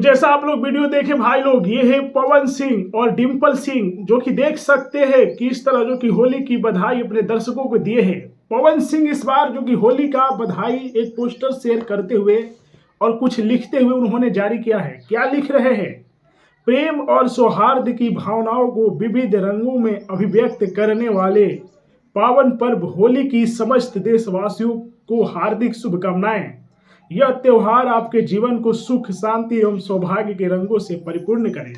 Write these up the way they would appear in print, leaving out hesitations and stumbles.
जैसा आप लोग वीडियो देखे भाई लोग, ये है पवन सिंह और डिम्पल सिंह, जो कि देख सकते हैं किस तरह जो कि होली की बधाई अपने दर्शकों को दिए हैं। पवन सिंह इस बार जो कि होली का बधाई एक पोस्टर शेयर करते हुए और कुछ लिखते हुए उन्होंने जारी किया है। क्या लिख रहे हैं? प्रेम और सौहार्द की भावनाओं को विविध रंगों में अभिव्यक्त करने वाले पावन पर्व होली की समस्त देशवासियों को हार्दिक शुभकामनाएं। यह त्योहार आपके जीवन को सुख, शांति एवं सौभाग्य के रंगों से परिपूर्ण करे।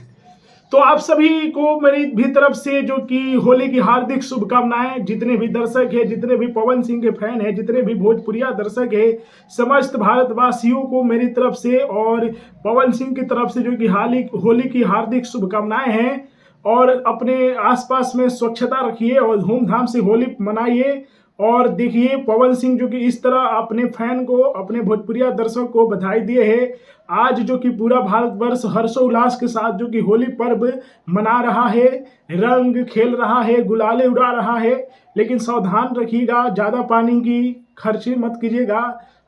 तो आप सभी को मेरी भी तरफ से जो कि होली की हार्दिक शुभकामनाएं। जितने भी दर्शक हैं, जितने भी पवन सिंह के फैन हैं, जितने भी भोजपुरिया दर्शक हैं, समस्त भारतवासियों को मेरी तरफ से और पवन सिंह की तरफ से जो कि होली की हार्दिक शुभकामनाएं हैं। और अपने आसपास में स्वच्छता रखिए और धूमधाम से होली मनाइए। और देखिए पवन सिंह जो कि इस तरह अपने फैन को, अपने भोजपुरिया दर्शक को बधाई दिए हैं। आज जो कि पूरा भारतवर्ष हर्षोल्लास के साथ जो कि होली पर्व मना रहा है, रंग खेल रहा है, गुलाले उड़ा रहा है। लेकिन सावधान रखिएगा, ज़्यादा पानी की खर्ची मत कीजिएगा।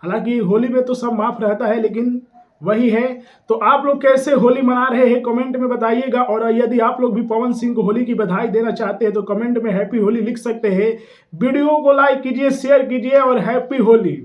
हालांकि होली में तो सब माफ रहता है, लेकिन वही है। तो आप लोग कैसे होली मना रहे हैं कमेंट में बताइएगा। और यदि आप लोग भी पवन सिंह को होली की बधाई देना चाहते हैं तो कमेंट में हैप्पी होली लिख सकते हैं। वीडियो को लाइक कीजिए, शेयर कीजिए और हैप्पी होली।